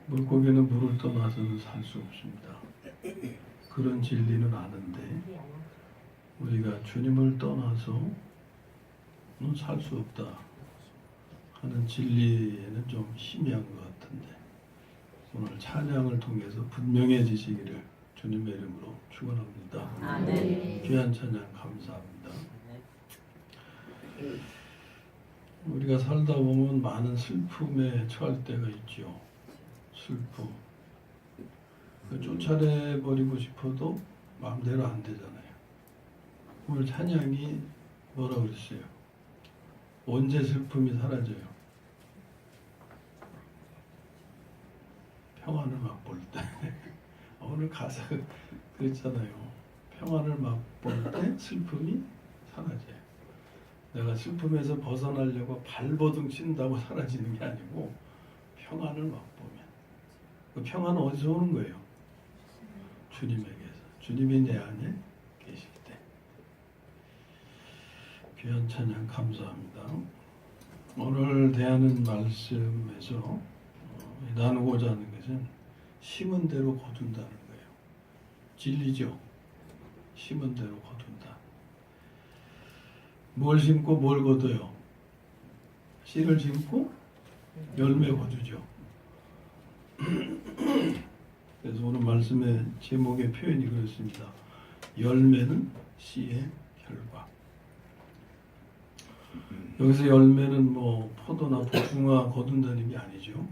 물고기는 물을 떠나서는 살 수 없습니다. 그런 진리는 아는데 우리가 주님을 떠나서는 살 수 없다 하는 진리에는 좀 희미한 것 같은데 오늘 찬양을 통해서 분명해지시기를 주님의 이름으로 축원합니다. 아멘. 귀한 찬양 감사합니다. 우리가 살다 보면 많은 슬픔에 처할 때가 있죠. 슬픔. 쫓아내버리고 싶어도 마음대로 안 되잖아요. 오늘 찬양이 뭐라 그랬어요? 언제 슬픔이 사라져요? 평안을 맛볼 때. 오늘 가사가 그랬잖아요. 평안을 맛볼 때 슬픔이 사라져요. 내가 슬픔에서 벗어나려고 발버둥 친다고 사라지는 게 아니고 평안을 맛보면 그 평안은 어디서 오는 거예요? 주님에게서. 주님이 내 안에 계실 때. 귀한 찬양 감사합니다. 오늘 대하는 말씀에서 나누고자 하는 것은 심은 대로 거둔다는 거예요. 진리죠. 심은 대로 거둔다. 뭘 심고 뭘 거둬요? 씨를 심고 열매 거두죠. 그래서 오늘 말씀의 제목의 표현이 그렇습니다. 열매는 씨의 결과. 여기서 열매는 뭐 포도나 복숭아 거둔다는 게 아니죠.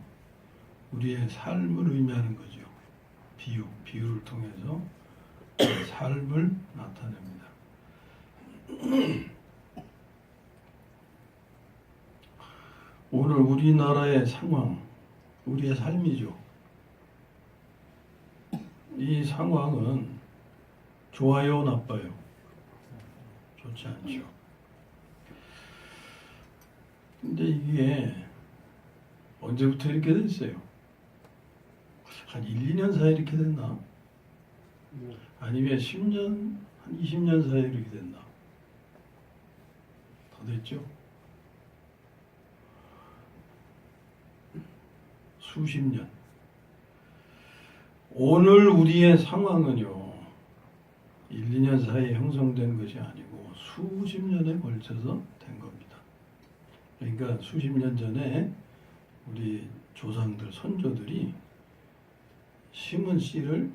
우리의 삶을 의미하는 거죠. 비유를 통해서 삶을 나타냅니다. 오늘 우리나라의 상황, 우리의 삶이죠. 이 상황은 좋아요, 나빠요? 좋지 않죠. 근데 이게 언제부터 이렇게 됐어요? 한 1, 2년 사이에 이렇게 됐나? 아니면 10년, 한 20년 사이에 이렇게 됐나? 더 됐죠? 수십 년. 오늘 우리의 상황은요, 1, 2년 사이에 형성된 것이 아니고 수십 년에 걸쳐서 된 겁니다. 그러니까 수십 년 전에 우리 조상들, 선조들이 심은 씨를,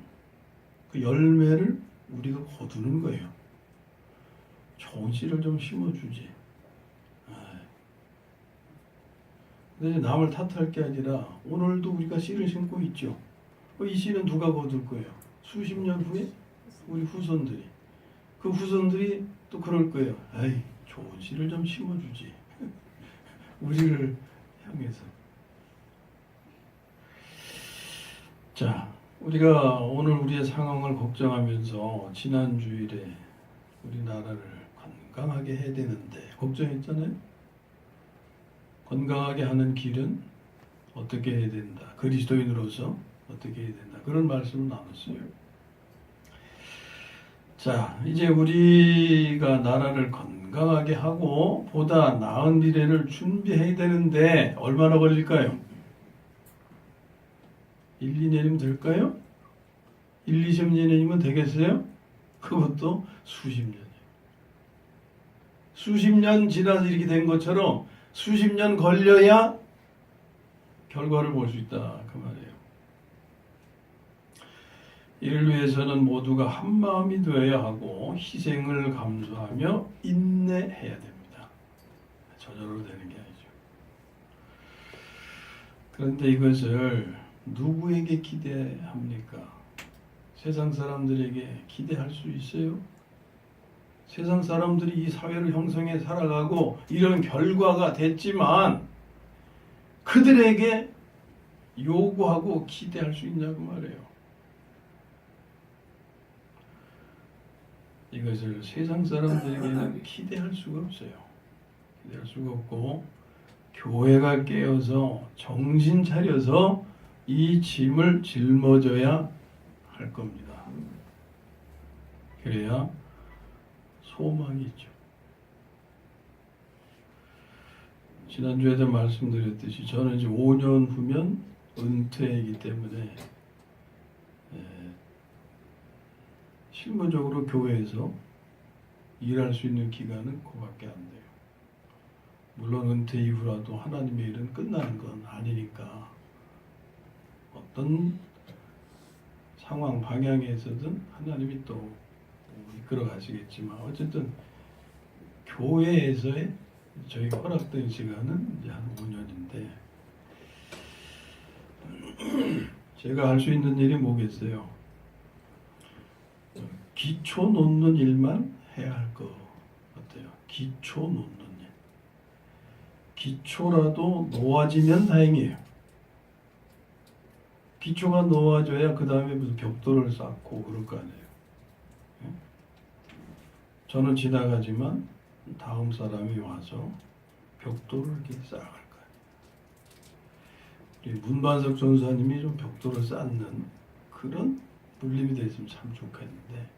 그 열매를 우리가 거두는 거예요. 좋은 씨를 좀 심어주지. 근데 남을 탓할 게 아니라 오늘도 우리가 씨를 심고 있죠. 이 씨는 누가 거둘 거예요? 수십 년 후에 우리 후손들이. 그 후손들이 또 그럴 거예요. 아이, 좋은 씨를 좀 심어주지. 우리를 향해서. 자, 우리가 오늘 우리의 상황을 걱정하면서 지난 주일에 우리나라를 건강하게 해야 되는데 걱정했잖아요. 건강하게 하는 길은 어떻게 해야 된다. 그리스도인으로서 어떻게 해야 된다. 그런 말씀을 나눴어요. 자, 이제 우리가 나라를 건강하게 하고 보다 나은 미래를 준비해야 되는데 얼마나 걸릴까요? 1, 2년이면 될까요? 1, 20년이면 되겠어요? 그것도 수십 년이에요. 수십 년 지나서 이렇게 된 것처럼 수십 년 걸려야 결과를 볼 수 있다 그 말이에요. 이를 위해서는 모두가 한 마음이 되어야 하고 희생을 감수하며 인내해야 됩니다. 저절로 되는 게 아니죠. 그런데 이것을 누구에게 기대합니까? 세상 사람들에게 기대할 수 있어요? 세상 사람들이 이 사회를 형성해 살아가고 이런 결과가 됐지만 그들에게 요구하고 기대할 수 있냐고 말해요. 이것을 세상 사람들에게는 기대할 수가 없어요. 기대할 수가 없고 교회가 깨어서 정신 차려서 이 짐을 짊어져야 할 겁니다. 그래야 소망이 있죠. 지난주에도 말씀드렸듯이 저는 이제 5년 후면 은퇴이기 때문에 실무적으로 교회에서 일할 수 있는 기간은 그밖에 안 돼요. 물론 은퇴 이후라도 하나님의 일은 끝나는 건 아니니까 어떤 상황 방향에서든 하나님이 또 이끌어 가시겠지만 어쨌든 교회에서의 저희가 허락된 시간은 이제 한 5년인데 제가 할 수 있는 일이 뭐겠어요? 기초 놓는 일만 해야 할 것 같아요. 기초 놓는 일. 기초라도 놓아지면 다행이에요. 기초가 놓아져야 그 다음에 무슨 벽돌을 쌓고 그럴 거 아니에요. 저는 지나가지만 다음 사람이 와서 벽돌을 이렇게 쌓아갈 거예요. 문반석 전사님이 좀 벽돌을 쌓는 그런 물림이 됐으면 참 좋겠는데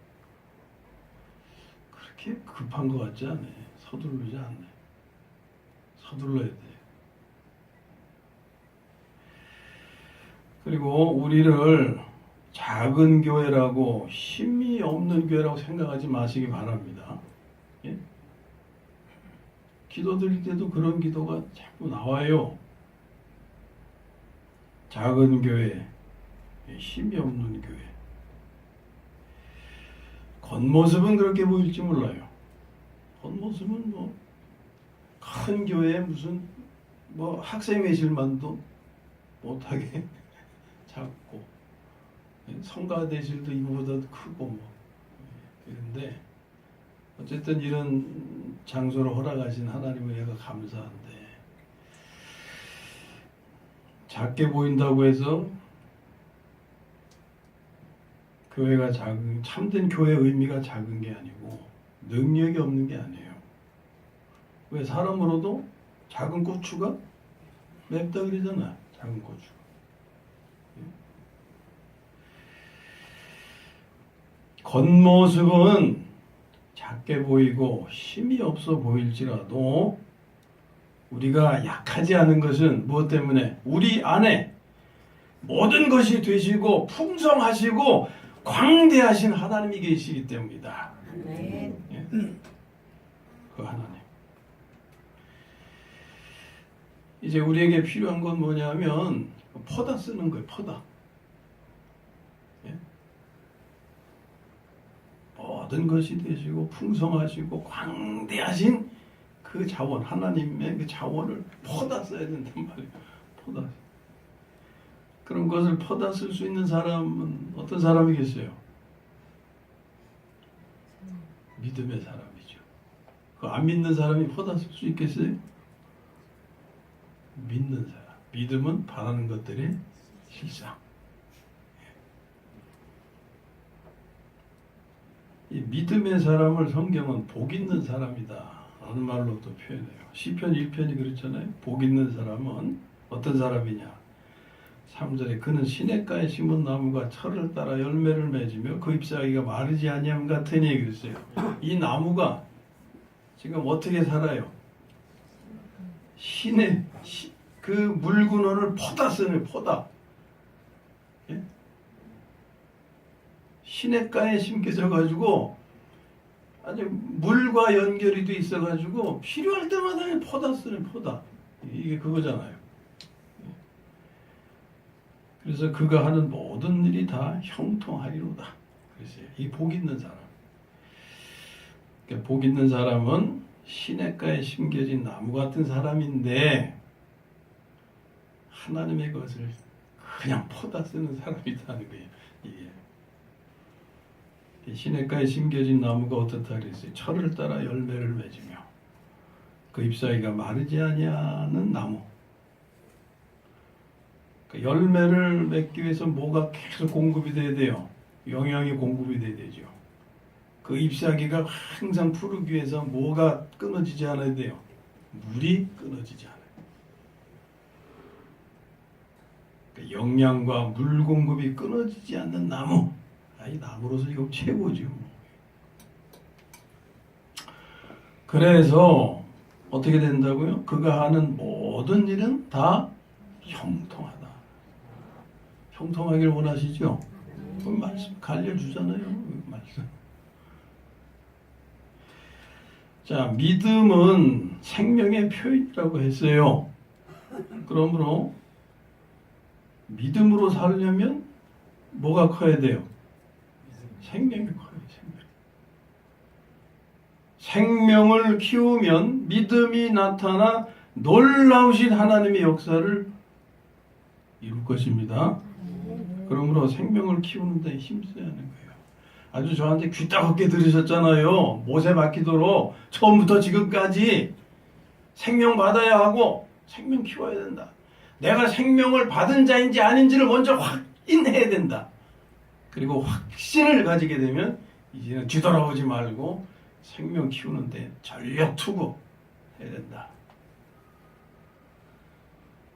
그렇게 급한 것 같지 않아요. 서두르지 않네. 서둘러야 돼요. 그리고 우리를 작은 교회라고 힘이 없는 교회라고 생각하지 마시기 바랍니다. 예? 기도 드릴 때도 그런 기도가 자꾸 나와요. 작은 교회, 힘이 없는 교회. 겉모습은 그렇게 보일지 몰라요. 겉모습은 뭐 큰 교회에 무슨 뭐 학생회실만도 못하게 작고 성가대실도 이거보다 크고 뭐 이런데 어쨌든 이런 장소를 허락하신 하나님을 내가 감사한데 작게 보인다고 해서 교회가 작은 참된 교회의 의미가 작은 게 아니고 능력이 없는 게 아니에요. 왜 사람으로도 작은 고추가 맵다 그러잖아. 작은 고추. 겉모습은 작게 보이고 힘이 없어 보일지라도 우리가 약하지 않은 것은 무엇 때문에? 우리 안에 모든 것이 되시고 풍성하시고 광대하신 하나님이 계시기 때문이다. 네. 예? 그 하나님. 이제 우리에게 필요한 건 뭐냐면 퍼다 쓰는 거예요. 퍼다. 예? 모든 것이 되시고 풍성하시고 광대하신 그 자원, 하나님의 그 자원을 퍼다 써야 된단 말이에요. 퍼다. 그런 것을 퍼다 쓸 수 있는 사람은 어떤 사람이겠어요? 믿음의 사람이죠. 그 안 믿는 사람이 퍼다 쓸 수 있겠어요? 믿는 사람. 믿음은 바라는 것들의 실상. 이 믿음의 사람을 성경은 복 있는 사람이다 라는 말로 또 표현해요. 시편 1편이 그렇잖아요. 복 있는 사람은 어떤 사람이냐. 3절에 그는 시냇가에 심은 나무가 철을 따라 열매를 맺으며 그 잎사귀가 마르지 아니함 같으니 그랬어요. 이 나무가 지금 어떻게 살아요? 그 물근원을 퍼다 쓰는 퍼다. 예? 시냇가에 심겨져 가지고 아주 물과 연결이 돼 있어 가지고 필요할 때마다 퍼다 쓰는 퍼다. 이게 그거잖아요. 그래서 그가 하는 모든 일이 다 형통하리로다. 그랬어요. 이 복 있는 사람. 그러니까 복 있는 사람은 시냇가에 심겨진 나무 같은 사람인데 하나님의 것을 그냥 퍼다 쓰는 사람이라는 거예요. 이게. 시냇가에 심겨진 나무가 어떻다 그랬어요? 철을 따라 열매를 맺으며 그 잎사귀가 마르지 아니하는 나무. 그 열매를 맺기 위해서 뭐가 계속 공급이 돼야 돼요? 영양이 공급이 돼야 되죠. 그 잎사귀가 항상 푸르기 위해서 뭐가 끊어지지 않아야 돼요? 물이 끊어지지 않아요. 그 영양과 물 공급이 끊어지지 않는 나무. 이 나무로서 이거 최고죠. 그래서 어떻게 된다고요? 그가 하는 모든 일은 다 형통하다. 형통하길 원하시죠? 그럼 말씀 갈려주잖아요. 말씀. 자, 믿음은 생명의 표현이라고 했어요. 그러므로 믿음으로 살려면 뭐가 커야 돼요? 생명이 커요. 생명을 키우면 믿음이 나타나 놀라우신 하나님의 역사를 이룰 것입니다. 그러므로 생명을 키우는 데 힘써야 하는 거예요. 아주 저한테 귀 따갑게 들으셨잖아요. 못에 박히도록 처음부터 지금까지 생명 받아야 하고 생명 키워야 된다. 내가 생명을 받은 자인지 아닌지를 먼저 확인해야 된다. 그리고 확신을 가지게 되면 이제는 뒤돌아보지 말고 생명 키우는데 전력 투구 해야 된다.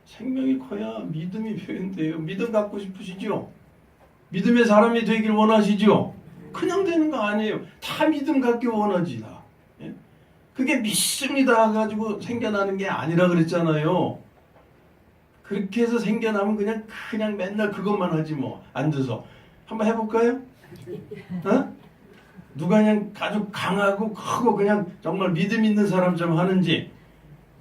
생명이 커야 믿음이 표현돼요. 믿음 갖고 싶으시죠? 믿음의 사람이 되길 원하시죠? 그냥 되는 거 아니에요. 다 믿음 갖기 원하지 다. 예? 그게 믿습니다 가지고 생겨나는 게 아니라 그랬잖아요. 그렇게 해서 생겨나면 그냥 맨날 그것만 하지 뭐. 앉아서 한번 해볼까요? 어? 누가 그냥 아주 강하고 크고 그냥 정말 믿음 있는 사람처럼 하는지.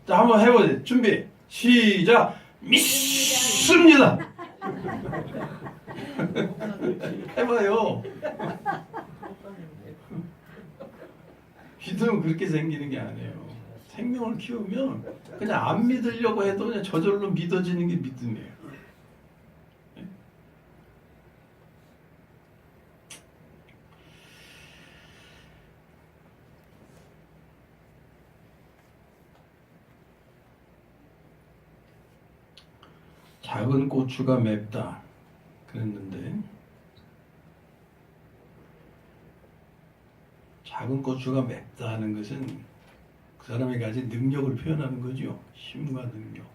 자, 한번 해보세요. 준비 시작. 믿습니다. 해봐요. 믿음은 그렇게 생기는 게 아니에요. 생명을 키우면 그냥 안 믿으려고 해도 그냥 저절로 믿어지는 게 믿음이에요. 작은 고추가 맵다 그랬는데 작은 고추가 맵다 하는 것은 그 사람이 가진 능력을 표현하는 거죠. 힘과 능력.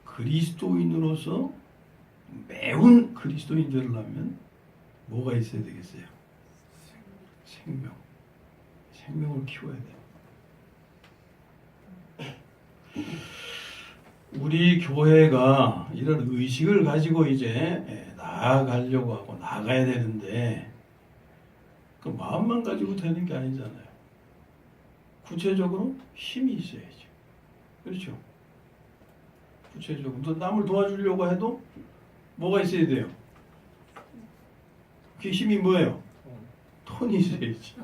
그리스도인으로서 매운 그리스도인 되려면 뭐가 있어야 되겠어요? 생명. 생명을 키워야 돼요. 우리 교회가 이런 의식을 가지고 이제 나아가려고 하고 나가야 되는데 그 마음만 가지고 되는 게 아니잖아요. 구체적으로 힘이 있어야죠. 그렇죠? 구체적으로 남을 도와주려고 해도 뭐가 있어야 돼요? 그 힘이 뭐예요? 돈이 있어야지.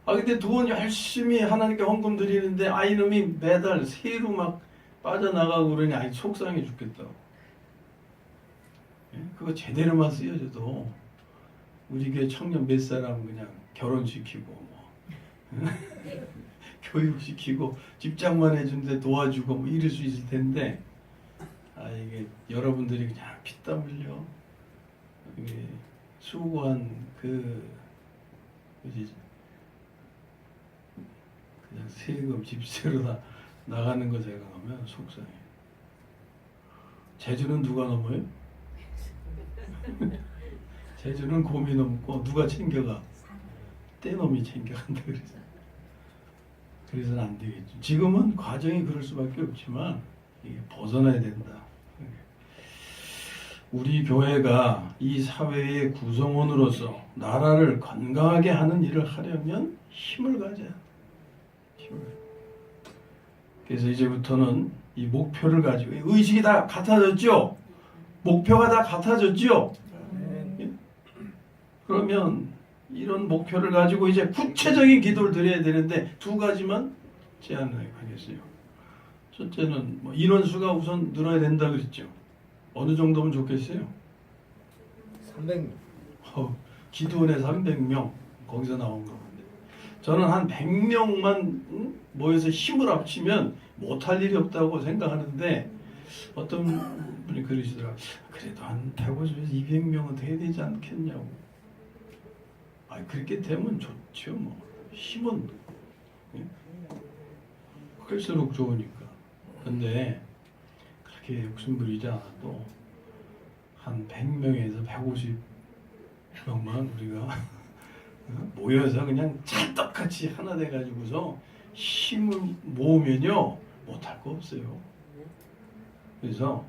근데 돈 열심히 하나님께 헌금 드리는데 이놈이 매달 세로 막 빠져나가고 그러니 속상해 죽겠다고. 그거 제대로만 쓰여줘도 우리 교회 청년 몇 사람 그냥 결혼시키고 뭐 교육시키고 집장만 해준데 도와주고 뭐 이럴 수 있을 텐데 이게 여러분들이 그냥 피땀 흘려 이게 수고한 그냥 세금 집세로 다 나가는 거 생각하면 속상해. 제주는 누가 넘어요? 제주는 곰이 넘고 누가 챙겨가? 떼놈이 챙겨간다 그래서. 그래서는 안 되겠죠. 지금은 과정이 그럴 수밖에 없지만 이게 벗어나야 된다. 우리 교회가 이 사회의 구성원으로서 나라를 건강하게 하는 일을 하려면 힘을 가져야 돼. 그래서 이제부터는 이 목표를 가지고 의식이 다 같아졌죠? 목표가 다 같아졌죠? 그러면 이런 목표를 가지고 이제 구체적인 기도를 드려야 되는데 두 가지만 제안을 하겠어요. 첫째는 뭐 인원수가 우선 늘어야 된다 그랬죠. 어느 정도면 좋겠어요? 300명. 기도원에 300명 거기서 나온 건데 저는 한 100명만 모여서 힘을 합치면 못할 일이 없다고 생각하는데 어떤 분이 그러시더라고요. 그래도 한 150에서 200명은 돼야 되지 않겠냐고. 그렇게 되면 좋죠. 뭐 힘은 클수록 좋으니까. 근데 그렇게 욕심 부리지 않아도 한 100명에서 150명만 우리가 모여서 그냥 찰떡같이 하나 돼가지고서 힘을 모으면요 못할 거 없어요. 그래서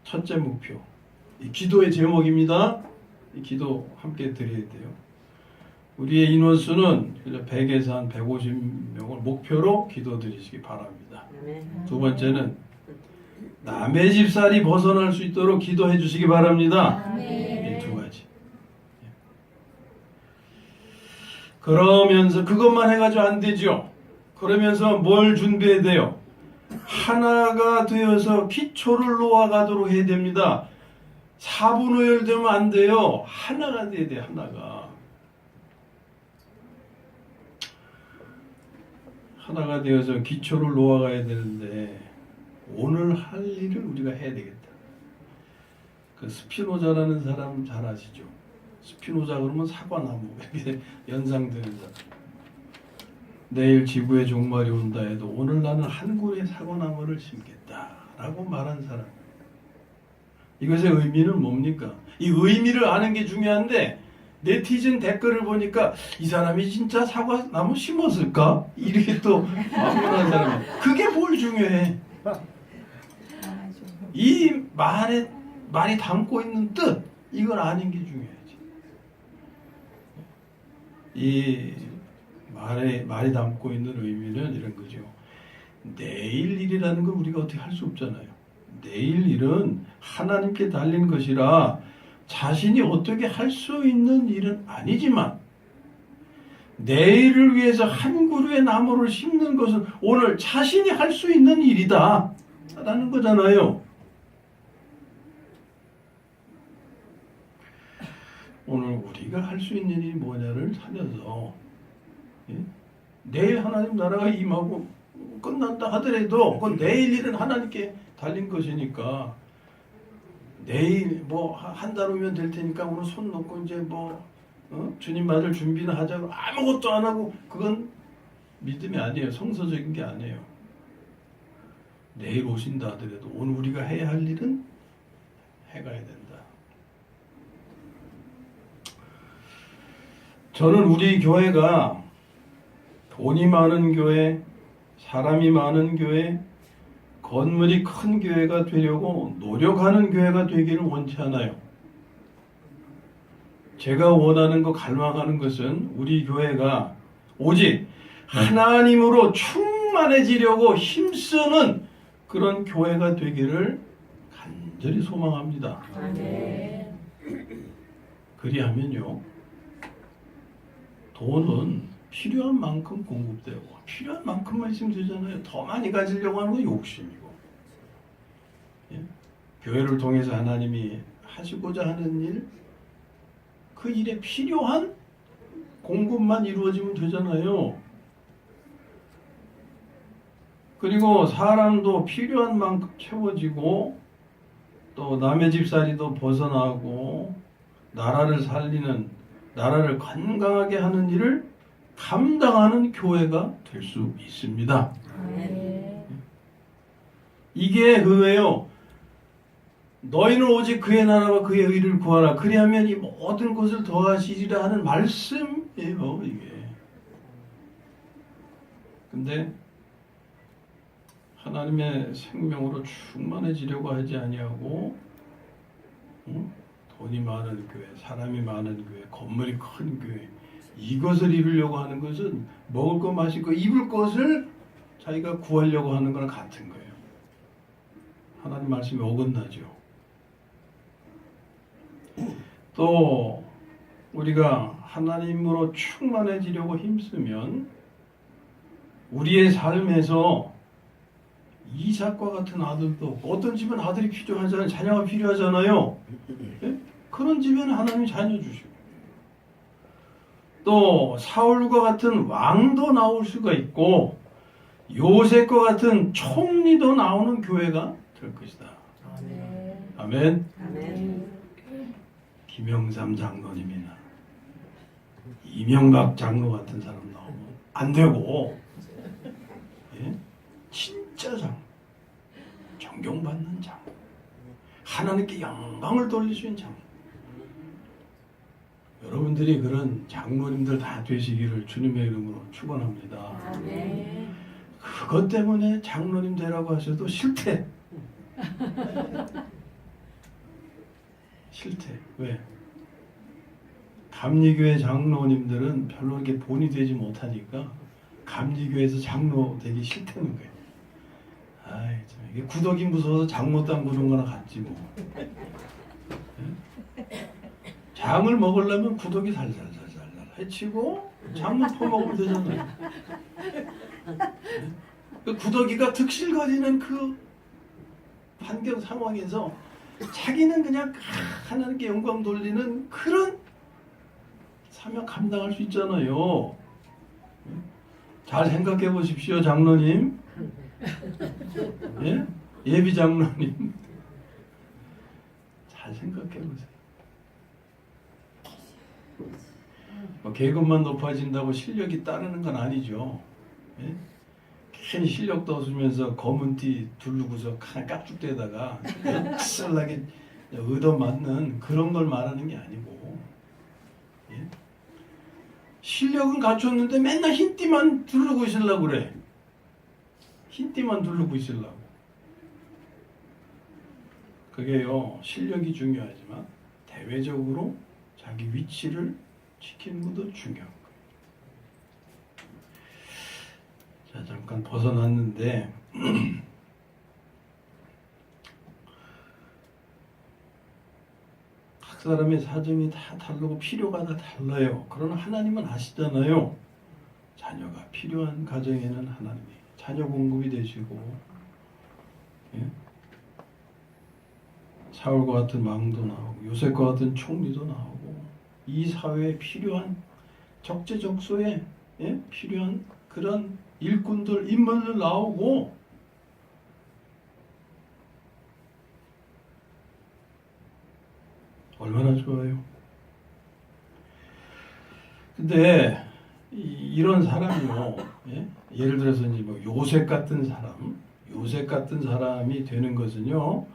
첫째 목표. 이 기도의 제목입니다. 이 기도 함께 드려야 돼요. 우리의 인원수는 100에서 한 150명을 목표로 기도 드리시기 바랍니다. 두 번째는 남의 집살이 벗어날 수 있도록 기도해 주시기 바랍니다. 이 두 가지. 그러면서 그것만 해가지고 안 되죠. 그러면서 뭘 준비해야 돼요? 하나가 되어서 기초를 놓아가도록 해야 됩니다. 사분오열되면 안 돼요. 하나가 돼야 돼요. 하나가 되어서 기초를 놓아가야 되는데 오늘 할 일을 우리가 해야 되겠다. 그 스피노자라는 사람 잘 아시죠? 스피노자 그러면 사과나무 이렇게 연상되는 사람. 내일 지구의 종말이 온다 해도 오늘 나는 한 그루의 사과나무를 심겠다라고 말한 사람. 이것의 의미는 뭡니까? 이 의미를 아는 게 중요한데 네티즌 댓글을 보니까 이 사람이 진짜 사과나무 심었을까? 이렇게 또 말하는 사람이. 그게 뭘 중요해? 이 말이 담고 있는 뜻, 이걸 아는 게 중요하지. 이 말이 담고 있는 의미는 이런 거죠. 내일 일이라는 건 우리가 어떻게 할 수 없잖아요. 내일 일은 하나님께 달린 것이라 자신이 어떻게 할 수 있는 일은 아니지만 내일을 위해서 한 그루의 나무를 심는 것은 오늘 자신이 할 수 있는 일이다 라는 거잖아요. 오늘 우리가 할 수 있는 일이 뭐냐를 찾아서 내일 하나님 나라가 임하고 끝난다 하더라도 그건 내일 일은 하나님께 달린 것이니까 내일 뭐 한 달 후면 될 테니까 오늘 손 놓고 이제 주님 맞을 준비나 하자고 아무것도 안 하고 그건 믿음이 아니에요. 성서적인 게 아니에요. 내일 오신다 하더라도 오늘 우리가 해야 할 일은 해가야 된다. 저는 우리 교회가 돈이 많은 교회, 사람이 많은 교회, 건물이 큰 교회가 되려고 노력하는 교회가 되기를 원치 않아요. 제가 원하는 거 갈망하는 것은 우리 교회가 오직 하나님으로 충만해지려고 힘쓰는 그런 교회가 되기를 간절히 소망합니다. 아멘. 그리하면요, 돈은 필요한 만큼 공급되고 필요한 만큼만 있으면 되잖아요. 더 많이 가지려고 하는 건 욕심이고. 예? 교회를 통해서 하나님이 하시고자 하는 일, 그 일에 필요한 공급만 이루어지면 되잖아요. 그리고 사람도 필요한 만큼 채워지고 또 남의 집살이도 벗어나고 나라를 살리는, 나라를 건강하게 하는 일을 감당하는 교회가 될 수 있습니다. 아멘. 이게 그거예요. 너희는 오직 그의 나라와 그의 의를 구하라. 그리하면 이 모든 것을 더하시리라 하는 말씀이에요. 이게. 근데 하나님의 생명으로 충만해지려고 하지 아니하고 돈이 많은 교회, 사람이 많은 교회, 건물이 큰 교회, 이것을 이루려고 하는 것은 먹을 것, 마실 것, 입을 것을 자기가 구하려고 하는 거랑 같은 거예요. 하나님 말씀이 어긋나죠. 또 우리가 하나님으로 충만해지려고 힘쓰면 우리의 삶에서 이삭과 같은 아들도 없고, 어떤 집은 아들이 필요하잖아요. 자녀가 필요하잖아요. 예? 그런 집에는 하나님이 자녀 주시고, 또 사울과 같은 왕도 나올 수가 있고 요셉과 같은 총리도 나오는 교회가 될 것이다. 아멘. 아멘. 아멘. 김영삼 장로님이나 이명박 장로 같은 사람 나오면 안 되고, 예? 진짜 장로, 존경받는 장로, 하나님께 영광을 돌릴 수 있는 장로. 여러분들이 그런 장로님들 다 되시기를 주님의 이름으로 축원합니다. 아멘. 그것 때문에 장로님 되라고 하셔도 싫대. 싫대. 왜? 감리교회 장로님들은 별로 이렇게 본이 되지 못하니까 감리교회에서 장로 되기 싫다는 거예요. 아이 참 이게 구더기 무서워서 장 못 담그는 거나 같지 뭐. 장을 먹으려면 구더기 살살살살 해치고 장만 퍼먹으면 되잖아요. 그 구더기가 득실거리는 그 환경 상황에서 자기는 그냥 하나님께 영광 돌리는 그런 사명 감당할 수 있잖아요. 잘 생각해 보십시오, 장로님. 예? 예비 장로님. 잘 생각해 보세요. 뭐 계급만 높아진다고 실력이 따르는 건 아니죠. 예? 괜히 실력도 없으면서 검은 띠 두르고서 하나 깍죽대다가 썰나게 얻어맞는 그런 걸 말하는 게 아니고, 예? 실력은 갖췄는데 맨날 흰 띠만 두르고 있으려고 그래. 흰 띠만 두르고 있으려고. 그게요, 실력이 중요하지만 대외적으로 자기 위치를 지키는 것도 중요한 거예요. 자, 잠깐 벗어났는데 각 사람의 사정이 다 다르고 필요가 다 달라요. 그러나 하나님은 아시잖아요. 자녀가 필요한 가정에는 하나님이 자녀 공급이 되시고, 예? 사울과 같은 왕도 나오고 요셉과 같은 총리도 나오고 이 사회에 필요한 적재적소에, 예? 필요한 그런 일꾼들, 인물들 나오고, 얼마나 좋아요. 근데 이런 사람이요, 예? 예를 들어서 이제 뭐 요셉 같은 사람이 되는 것은요,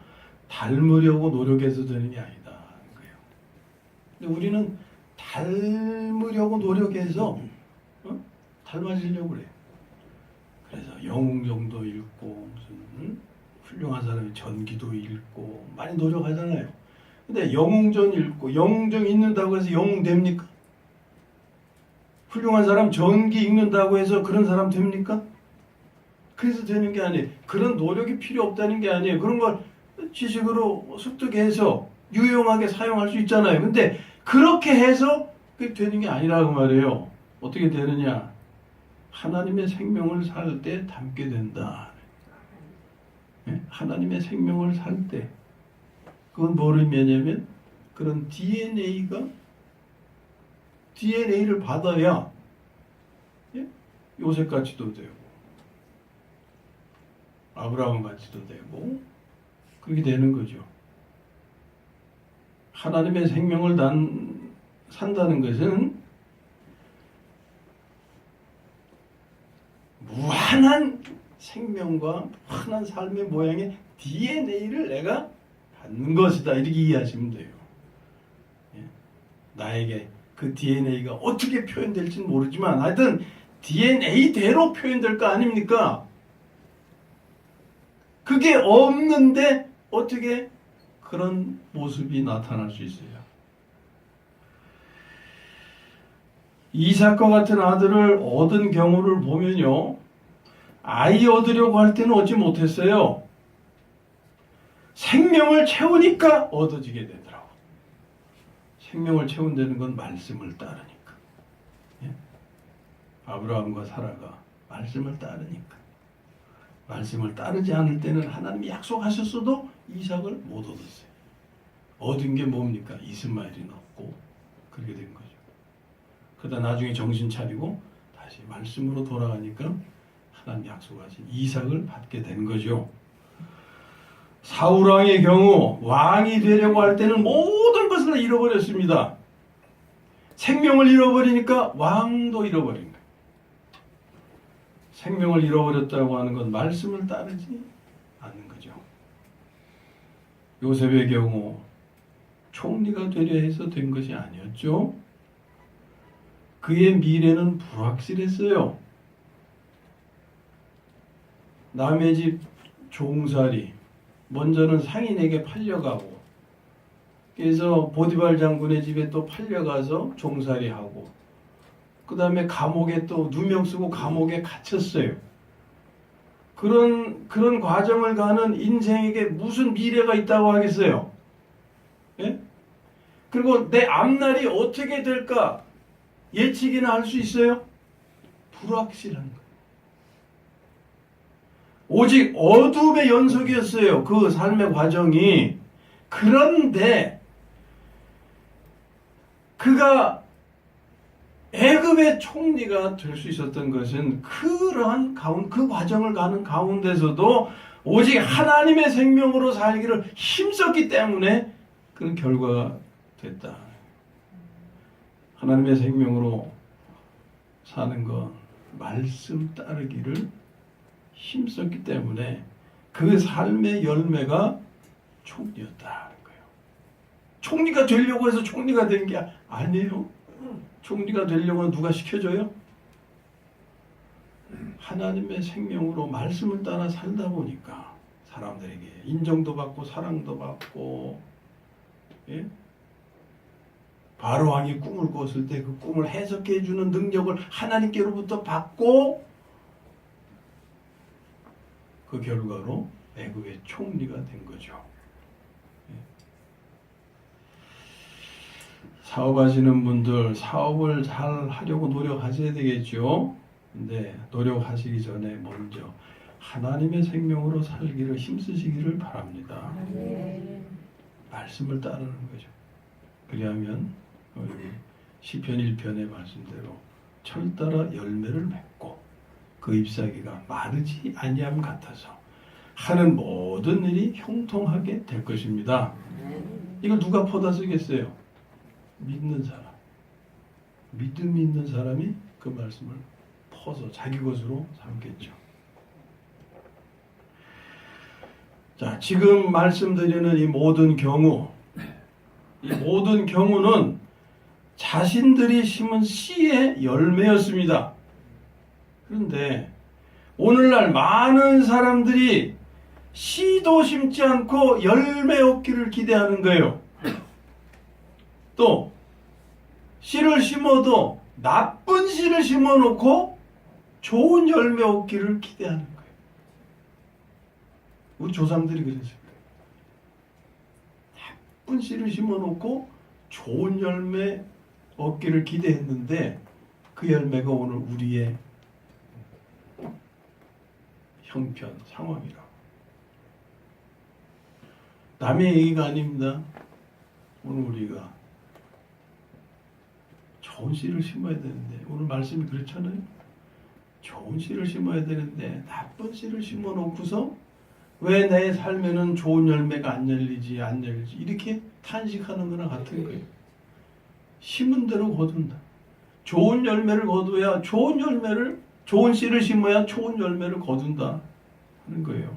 닮으려고 노력해서 되는 게 아니다. 그래요. 근데 우리는 닮으려고 노력해서 닮아지려고 그래요. 그래서 영웅정도 읽고 무슨 훌륭한 사람이 전기도 읽고 많이 노력하잖아요. 근데 영웅전 읽고 영웅정 읽는다고 해서 영웅 됩니까? 훌륭한 사람 전기 읽는다고 해서 그런 사람 됩니까? 그래서 되는 게 아니에요. 그런 노력이 필요 없다는 게 아니에요. 그런 걸 지식으로 습득해서 유용하게 사용할 수 있잖아요. 근데 그렇게 해서 그게 되는 게 아니라고 말이에요. 어떻게 되느냐? 하나님의 생명을 살 때 담게 된다. 하나님의 생명을 살 때. 그건 뭘 의미하냐면 그런 DNA를 받아야, 예? 요셉같이도 되고 아브라함같이도 되고 그렇게 되는 거죠. 하나님의 생명을 산다는 것은 무한한 생명과 무한한 삶의 모양의 DNA를 내가 받는 것이다. 이렇게 이해하시면 돼요. 예? 나에게 그 DNA가 어떻게 표현될지는 모르지만 하여튼 DNA대로 표현될 거 아닙니까? 그게 없는데 어떻게 그런 모습이 나타날 수 있어요? 이삭과 같은 아들을 얻은 경우를 보면요, 아이 얻으려고 할 때는 얻지 못했어요. 생명을 채우니까 얻어지게 되더라고. 생명을 채운다는 건 말씀을 따르니까. 예? 아브라함과 사라가 말씀을 따르니까. 말씀을 따르지 않을 때는 하나님이 약속하셨어도 이삭을 못 얻었어요. 얻은 게 뭡니까? 이스마엘이 없고 그렇게 된 거죠. 그러다 나중에 정신 차리고 다시 말씀으로 돌아가니까 하나님 약속하신 이삭을 받게 된 거죠. 사울왕의 경우 왕이 되려고 할 때는 모든 것을 다 잃어버렸습니다. 생명을 잃어버리니까 왕도 잃어버린 거예요. 생명을 잃어버렸다고 하는 건 말씀을 따르지 않는 거죠. 요셉의 경우 총리가 되려 해서 된 것이 아니었죠. 그의 미래는 불확실했어요. 남의 집 종살이, 먼저는 상인에게 팔려가고 그래서 보디발 장군의 집에 또 팔려가서 종살이하고 그 다음에 감옥에 또 누명 쓰고 감옥에 갇혔어요. 그런 과정을 가는 인생에게 무슨 미래가 있다고 하겠어요? 예? 그리고 내 앞날이 어떻게 될까 예측이나 할 수 있어요? 불확실한 거예요. 오직 어둠의 연속이었어요. 그 삶의 과정이. 그런데 그가 애굽의 총리가 될 수 있었던 것은 그러한 그 과정을 가는 가운데서도 오직 하나님의 생명으로 살기를 힘썼기 때문에 그런 결과가 됐다. 하나님의 생명으로 사는 건 말씀 따르기를 힘썼기 때문에 그 삶의 열매가 총리였다는 거예요. 총리가 되려고 해서 총리가 된 게 아니에요. 총리가 되려고 누가 시켜줘요? 하나님의 생명으로 말씀을 따라 살다 보니까 사람들에게 인정도 받고 사랑도 받고, 예? 바로왕이 꿈을 꿨을 때 그 꿈을 해석해 주는 능력을 하나님께로부터 받고 그 결과로 애국의 총리가 된 거죠. 사업하시는 분들 사업을 잘 하려고 노력하셔야 되겠죠. 근데 노력하시기 전에 먼저 하나님의 생명으로 살기를 힘쓰시기를 바랍니다. 말씀을 따르는 거죠. 그리하면 여기 시편 1편의 말씀대로 철따라 열매를 맺고 그 잎사귀가 마르지 아니함 같아서 하는 모든 일이 형통하게 될 것입니다. 이거 누가 퍼다 쓰겠어요? 믿는 사람. 믿음이 있는 사람이 그 말씀을 퍼서 자기 것으로 삼겠죠. 자, 지금 말씀드리는 이 모든 경우는 자신들이 심은 씨의 열매였습니다. 그런데 오늘날 많은 사람들이 씨도 심지 않고 열매 얻기를 기대하는 거예요. 또 씨를 심어도 나쁜 씨를 심어놓고 좋은 열매 얻기를 기대하는 거예요. 우리 조상들이 그랬어요. 나쁜 씨를 심어놓고 좋은 열매 얻기를 기대했는데 그 열매가 오늘 우리의 형편, 상황이라고. 남의 얘기가 아닙니다. 오늘 우리가 좋은 씨를 심어야 되는데 오늘 말씀이 그렇잖아요. 좋은 씨를 심어야 되는데 나쁜 씨를 심어놓고서 왜 내 삶에는 좋은 열매가 안 열리지 이렇게 탄식하는 거나 같은 거예요. 심은 대로 거둔다. 좋은 열매를 거둬야 좋은 씨를 심어야 좋은 열매를 거둔다 하는 거예요.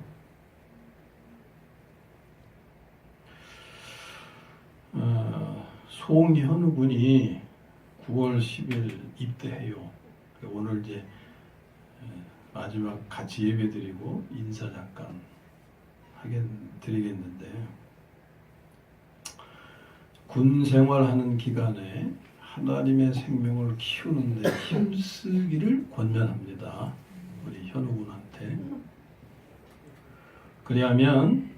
송현우 군이 9월 10일 입대해요. 오늘 이제 마지막 같이 예배드리고 인사 잠깐 드리겠는데, 군 생활하는 기간에 하나님의 생명을 키우는 데 힘쓰기를 권면합니다. 우리 현우 군한테. 그리하면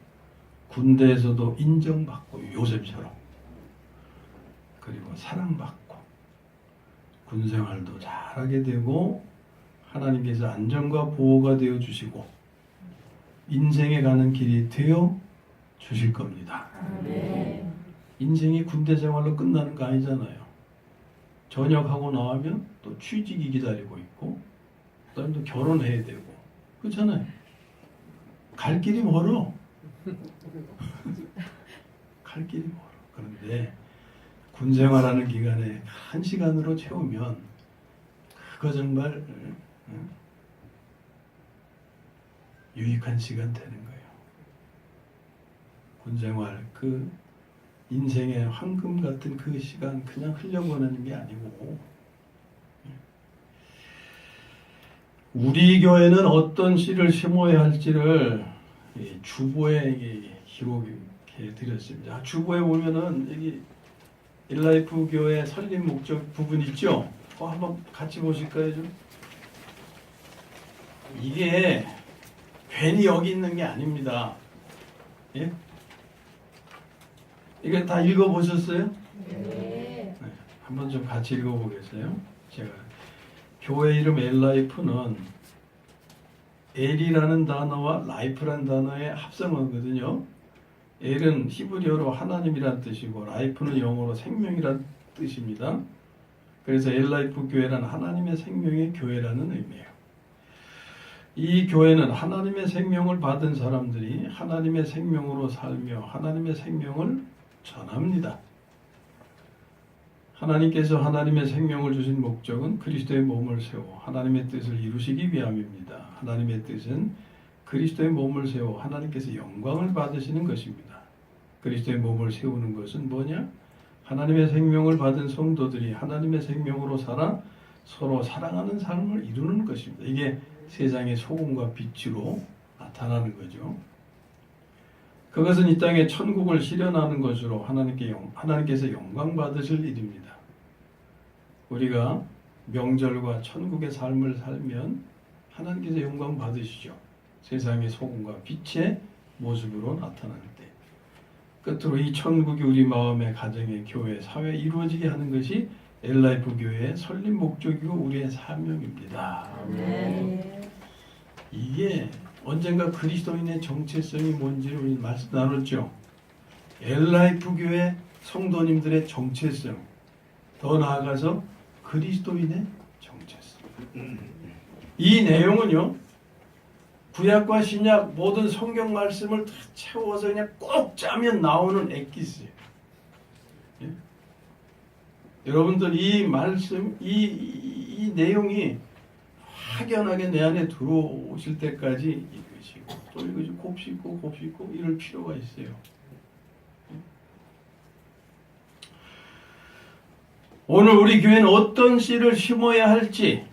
군대에서도 인정받고 요셉처럼, 그리고 사랑받고 군생활도 잘하게 되고 하나님께서 안전과 보호가 되어 주시고 인생에 가는 길이 되어 주실 겁니다. 인생이 군대 생활로 끝나는 거 아니잖아요. 전역하고 나오면 또 취직이 기다리고 있고 그다음에 또 결혼해야 되고 그렇잖아요. 갈 길이 멀어. 갈 길이 멀어. 그런데 군 생활하는 기간에 1시간으로 채우면 그거 정말 유익한 시간 되는 거예요. 군 생활, 그 인생의 황금 같은 그 시간 그냥 흘려보내는 게 아니고, 우리 교회는 어떤 씨를 심어야 할지를 주보에 이렇게 드렸습니다. 주보에 보면은 여기 일라이프 교회 설립 목적 부분 있죠? 한번 같이 보실까요 좀? 이게 괜히 여기 있는 게 아닙니다. 예? 이거 다 읽어보셨어요? 네. 네, 한번 좀 같이 읽어보겠어요? 제가 교회 이름 엘라이프는 엘이라는 단어와 라이프라는 단어의 합성어거든요. 엘은 히브리어로 하나님이란 뜻이고 라이프는 영어로 생명이란 뜻입니다. 그래서 엘라이프 교회란 하나님의 생명의 교회라는 의미예요. 이 교회는 하나님의 생명을 받은 사람들이 하나님의 생명으로 살며 하나님의 생명을 전합니다. 하나님께서 하나님의 생명을 주신 목적은 그리스도의 몸을 세워 하나님의 뜻을 이루시기 위함입니다. 하나님의 뜻은 그리스도의 몸을 세워 하나님께서 영광을 받으시는 것입니다. 그리스도의 몸을 세우는 것은 뭐냐? 하나님의 생명을 받은 성도들이 하나님의 생명으로 살아 서로 사랑하는 삶을 이루는 것입니다. 이게 세상의 소금과 빛으로 나타나는 거죠. 그것은 이 땅에 천국을 실현하는 것으로 하나님께서 영광 받으실 일입니다. 우리가 명절과 천국의 삶을 살면 하나님께서 영광 받으시죠. 세상의 소금과 빛의 모습으로 나타날 때. 끝으로 이 천국이 우리 마음의 가정의 교회, 사회에 이루어지게 하는 것이 엘라이프 교회의 설립 목적이고 우리의 사명입니다. 네. 이게 언젠가 그리스도인의 정체성이 뭔지를 우리 말씀 나눴죠. 엘라이프 교회 성도님들의 정체성, 더 나아가서 그리스도인의 정체성. 이 내용은요, 구약과 신약 모든 성경 말씀을 다 채워서 그냥 꼭 짜면 나오는 엑기스예요. 예? 여러분들 이 말씀, 이 내용이 확연하게 내 안에 들어오실 때까지 읽으시고 또 읽으시고 곱씹고 이럴 필요가 있어요. 오늘 우리 교회는 어떤 씨를 심어야 할지,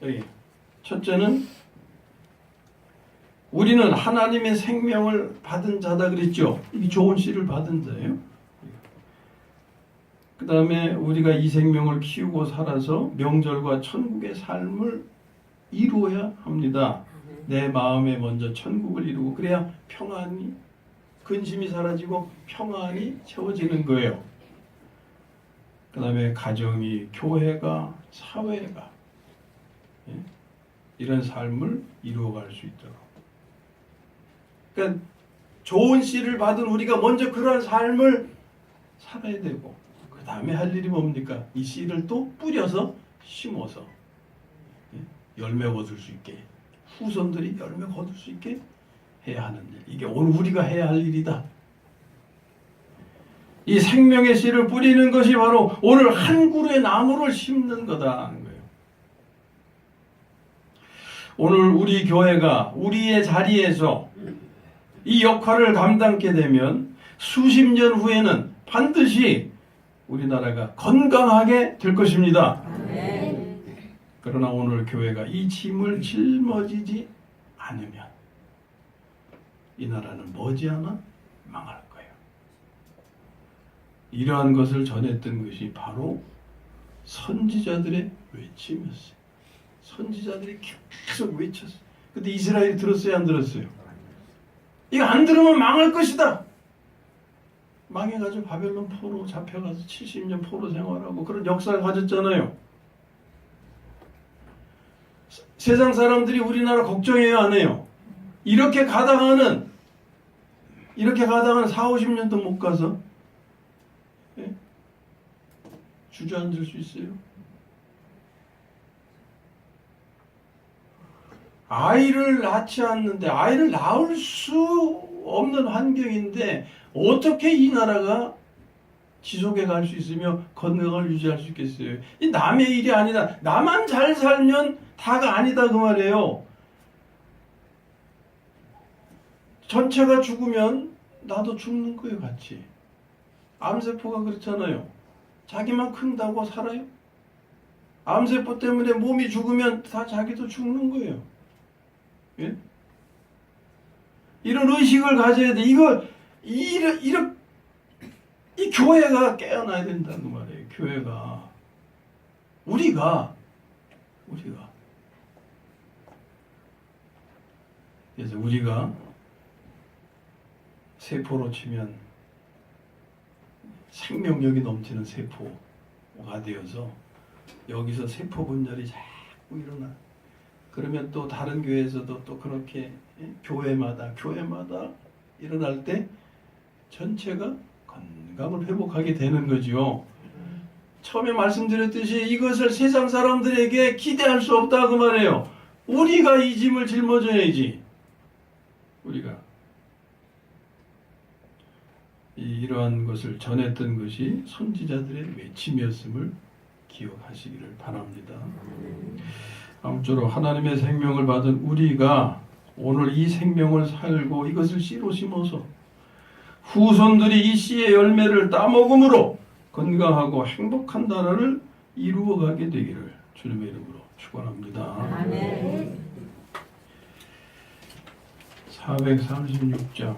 여기 첫째는 우리는 하나님의 생명을 받은 자다 그랬죠. 이 좋은 씨를 받은 자예요. 그 다음에 우리가 이 생명을 키우고 살아서 명절과 천국의 삶을 이루어야 합니다. 내 마음에 먼저 천국을 이루고 그래야 평안이, 근심이 사라지고 평안이 채워지는 거예요. 그 다음에 가정이, 교회가, 사회가 이런 삶을 이루어갈 수 있도록. 그러니까 좋은 씨를 받은 우리가 먼저 그런 삶을 살아야 되고 그 다음에 할 일이 뭡니까? 이 씨를 또 뿌려서 심어서 열매 거둘 수 있게, 후손들이 열매 거둘 수 있게 해야 하는 일. 이게 오늘 우리가 해야 할 일이다. 이 생명의 씨를 뿌리는 것이 바로 오늘 한 그루의 나무를 심는 거다는 거예요. 오늘 우리 교회가 우리의 자리에서 이 역할을 감당하게 되면 수십 년 후에는 반드시 우리나라가 건강하게 될 것입니다. 네. 그러나 오늘 교회가 이 짐을 짊어지지 않으면 이 나라는 머지않아 망할 거예요. 이러한 것을 전했던 것이 바로 선지자들의 외침이었어요. 선지자들이 계속 외쳤어요. 근데 이스라엘이 들었어요, 안 들었어요? 이거 안 들으면 망할 것이다. 망해가지고 바벨론 포로 잡혀가서 70년 포로 생활하고 그런 역사를 가졌잖아요. 세상 사람들이 우리나라 걱정해요, 안 해요? 이렇게 가다가는 4, 50년도 못 가서 주저앉을 수 있어요. 아이를 낳지 않는데, 아이를 낳을 수 없는 환경인데 어떻게 이 나라가 지속해 갈 수 있으며 건강을 유지할 수 있겠어요? 이 남의 일이 아니다. 나만 잘 살면 다가 아니다 그 말이에요. 전체가 죽으면 나도 죽는 거예요, 같이. 암세포가 그렇잖아요. 자기만 큰다고 살아요? 암세포 때문에 몸이 죽으면 다 자기도 죽는 거예요. 예? 이런 의식을 가져야 돼. 이거 이 교회가 깨어나야 된다는 말이에요. 교회가 우리가 그래서 우리가 세포로 치면 생명력이 넘치는 세포가 되어서 여기서 세포 분열이 자꾸 일어나. 그러면 또 다른 교회에서도 또 그렇게 교회마다 일어날 때 전체가 건강을 회복하게 되는 거지요. 처음에 말씀드렸듯이 이것을 세상 사람들에게 기대할 수 없다 그 말이에요. 우리가 이 짐을 짊어져야지. 우리가 이러한 것을 전했던 것이 선지자들의 외침이었음을 기억하시기를 바랍니다. 아무쪼록 하나님의 생명을 받은 우리가 오늘 이 생명을 살고 이것을 씨로 심어서 후손들이 이 씨의 열매를 따먹음으로 건강하고 행복한 나라를 이루어가게 되기를 주님의 이름으로 축원합니다. 아멘. 436장